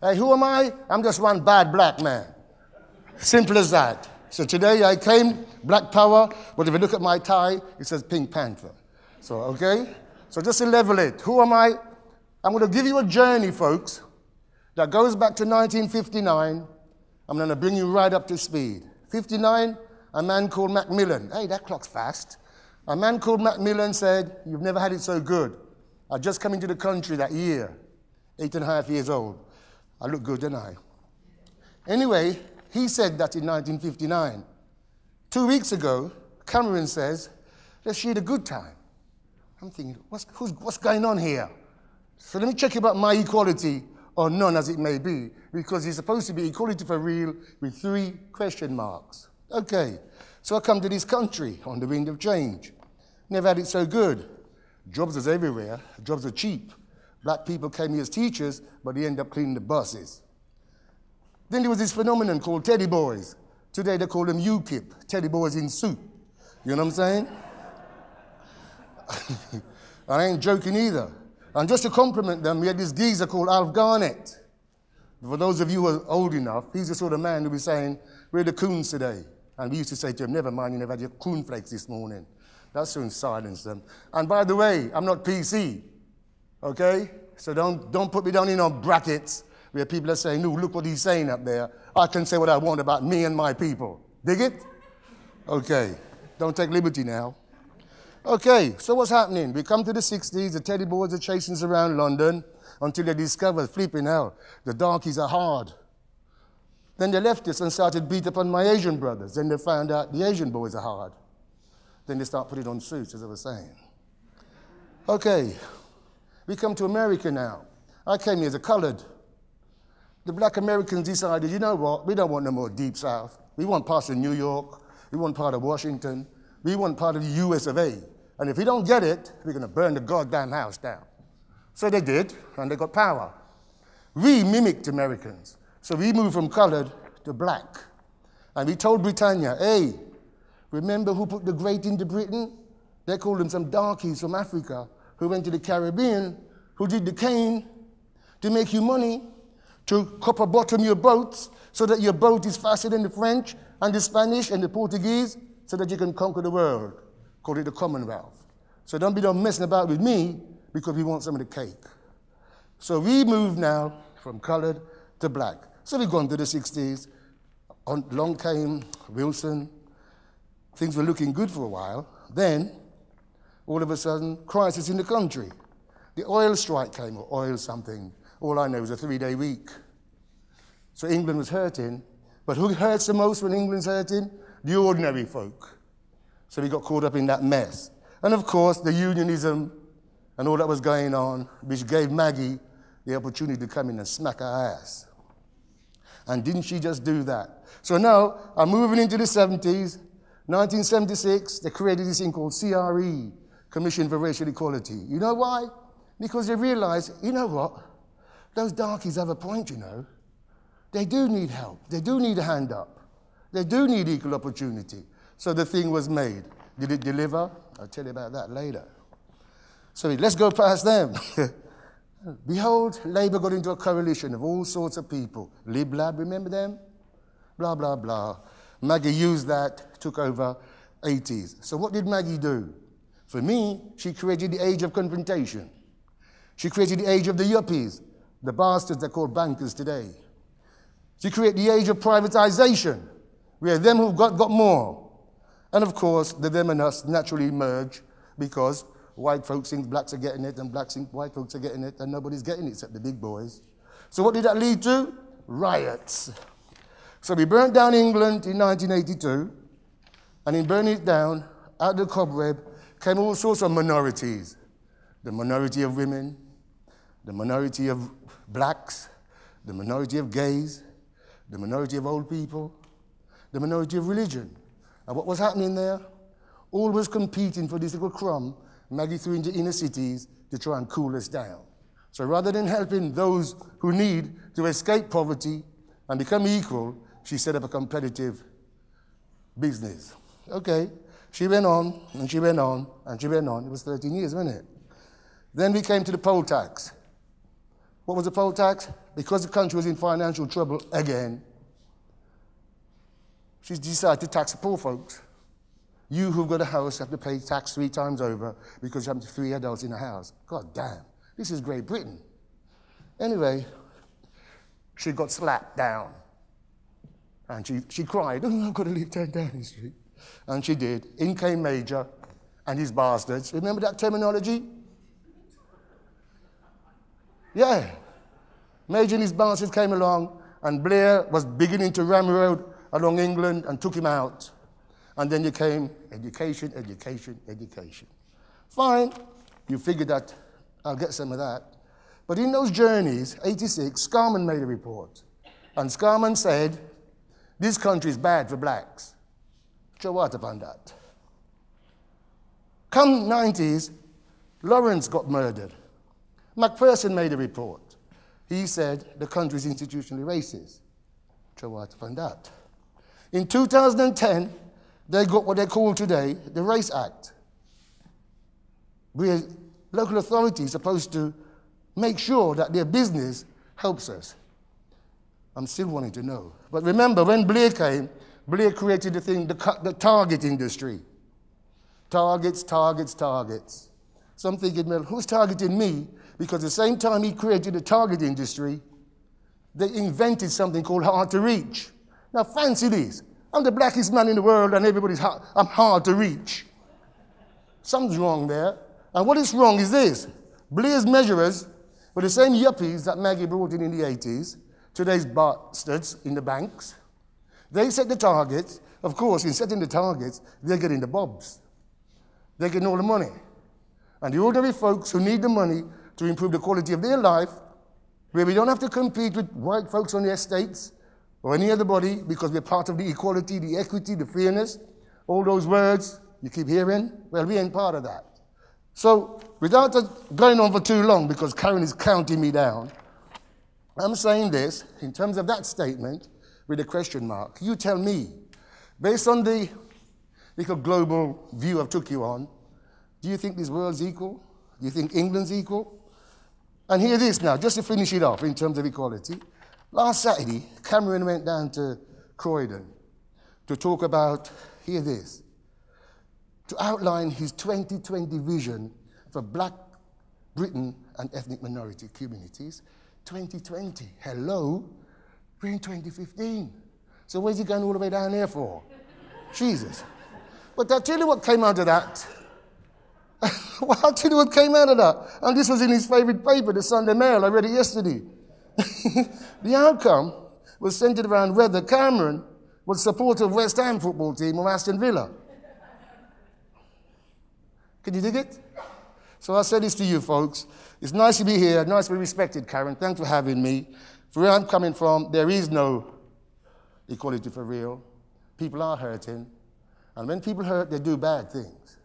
Hey, who am I? I'm just one bad black man. Simple as that. So today I came, Black Power, but if you look at my tie, it says Pink Panther. So, okay? So just to level it, who am I? I'm going to give you a journey, folks, that goes back to 1959. I'm going to bring you right up to speed. 59, a man called Macmillan. Hey, that clock's fast. A man called Macmillan said, you've never had it so good. I just come into the country that year, 8.5 years old. I look good, didn't I? Anyway, he said that in 1959. 2 weeks ago, Cameron says, let's share the good time. I'm thinking, what's going on here? So let me check about my equality, or none as it may be, because it's supposed to be equality for real with 3 question marks. Okay, so I come to this country on the wind of change. Never had it so good. Jobs was everywhere, jobs are cheap. Black people came here as teachers, but they end up cleaning the buses. Then there was this phenomenon called teddy boys. Today they call them UKIP, teddy boys in suit. You know what I'm saying? I ain't joking either. And just to compliment them, we had this geezer called Alf Garnett. For those of you who are old enough, he's the sort of man who was saying, we're the coons today. And we used to say to him, never mind, you never had your coon flakes this morning. That soon silenced them. And by the way, I'm not PC, okay? So don't put me down in on brackets where people are saying, no, look what he's saying up there. I can say what I want about me and my people. Dig it? Okay, don't take liberty now. Okay, so what's happening? We come to the 60s, the teddy boys are chasing us around London until they discover, flipping hell, the darkies are hard. Then they left us and started beat up on my Asian brothers. Then they found out the Asian boys are hard. Then they start putting on suits, as I was saying. Okay, we come to America now. I came here as a colored. The black Americans decided, you know what, we don't want no more Deep South. We want parts of New York. We want part of Washington. We want part of the US of A. And if we don't get it, we're going to burn the goddamn house down. So they did, and they got power. We mimicked Americans. So we moved from colored to black. And we told Britannia, hey, remember who put the great into Britain? They called them some darkies from Africa who went to the Caribbean, who did the cane to make you money, to copper bottom your boats so that your boat is faster than the French and the Spanish and the Portuguese so that you can conquer the world. Call it the Commonwealth. So don't be messing about with me because we want some of the cake. So we moved now from colored to black. So we've gone to the 60s. Along came Wilson. Things were looking good for a while. Then, all of a sudden, crisis in the country. The oil strike came, or oil something. All I know is a 3-day week. So England was hurting. But who hurts the most when England's hurting? The ordinary folk. So we got caught up in that mess. And of course, the unionism and all that was going on, which gave Maggie the opportunity to come in and smack our ass. And didn't she just do that? So now, I'm moving into the 70s. 1976, they created this thing called CRE, Commission for Racial Equality. You know why? Because they realized, you know what? Those darkies have a point, you know. They do need help. They do need a hand up. They do need equal opportunity. So the thing was made. Did it deliver? I'll tell you about that later. So let's go past them. Behold, Labour got into a coalition of all sorts of people. Lib Lab, remember them? Blah, blah, blah. Maggie used that, took over 80s. So what did Maggie do? For me, she created the age of confrontation. She created the age of the yuppies, the bastards they're called bankers today. She created the age of privatization, where them who've got more. And of course, the them and us naturally merge because white folks think blacks are getting it and blacks think white folks are getting it and nobody's getting it except the big boys. So what did that lead to? Riots. So we burnt down England in 1982, and in burning it down, out of the cobweb came all sorts of minorities. The minority of women, the minority of blacks, the minority of gays, the minority of old people, the minority of religion. And what was happening there? All was competing for this little crumb Maggie threw into inner cities to try and cool us down. So rather than helping those who need to escape poverty and become equal, she set up a competitive business. Okay, she went on, and she went on, and she went on. It was 13 years, wasn't it? Then we came to the poll tax. What was the poll tax? because the country was in financial trouble again, she decided to tax the poor folks. You who've got a house have to pay tax 3 times over because you have 3 adults in a house. God damn, this is Great Britain. Anyway, she got slapped down. And she cried, oh, I've got to live 10 Downing Street. And she did. In came Major and his bastards. Remember that terminology? Yeah. Major and his bastards came along, and Blair was beginning to ramrod along England and took him out. And then you came education, education, education. Fine, you figured that I'll get some of that. But in those journeys, 86, Scarman made a report. And Scarman said, this country is bad for blacks. Show what upon that. Come 90s, Lawrence got murdered. Macpherson made a report. He said the country is institutionally racist. Show what upon that. In 2010, they got what they call today the Race Act, where local authorities are supposed to make sure that their business helps us. I'm still wanting to know. But remember, when Blair came, Blair created the thing, the target industry. Targets, targets, targets. So I'm thinking, well, who's targeting me? Because the same time he created the target industry, they invented something called hard to reach. Now fancy this. I'm the blackest man in the world and I'm hard to reach. Something's wrong there. And what is wrong is this. Blair's measurers were the same yuppies that Maggie brought in the 80s, today's bastards in the banks. They set the targets. Of course, in setting the targets, they're getting the bobs. They're getting all the money. And the ordinary folks who need the money to improve the quality of their life, where we don't have to compete with white folks on the estates or any other body because we're part of the equality, the equity, the fairness, all those words you keep hearing, well, we ain't part of that. So without going on for too long, because Karen is counting me down, I'm saying this in terms of that statement with a question mark. You tell me, based on the global view I've took you on, do you think this world's equal? Do you think England's equal? And hear this now, just to finish it off in terms of equality. Last Saturday, Cameron went down to Croydon to talk about, hear this, to outline his 2020 vision for Black Britain and ethnic minority communities. 2020, hello, we're in 2015. So where's he going all the way down there for? Jesus. But I'll tell you what came out of that. Well, I'll tell you what came out of that. And this was in his favorite paper, the Sunday Mail. I read it yesterday. The outcome was centered around whether Cameron was supporter of West Ham football team or Aston Villa. Can you dig it? So I say this to you folks. It's nice to be here, nice to be respected, Karen. Thanks for having me. For where I'm coming from, there is no equality for real. People are hurting. And when people hurt, they do bad things.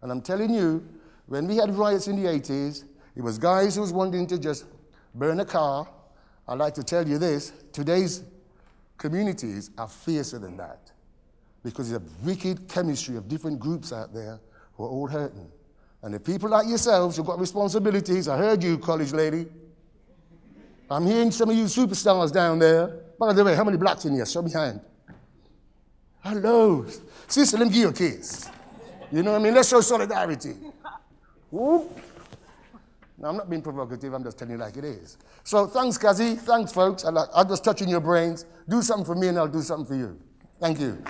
And I'm telling you, when we had riots in the 80s, it was guys who was wanting to just burn a car. I'd like to tell you this, today's communities are fiercer than that because there's a wicked chemistry of different groups out there who are all hurting. And the people like yourselves who've got responsibilities, I heard you, college lady. I'm hearing some of you superstars down there. By the way, how many blacks in here? Show me your hand. Hello. Sister, let me give you a kiss. You know what I mean? Let's show solidarity. Whoop. Now, I'm not being provocative. I'm just telling you like it is. So thanks, Kazi. Thanks, folks. I'm just touching your brains. Do something for me and I'll do something for you. Thank you.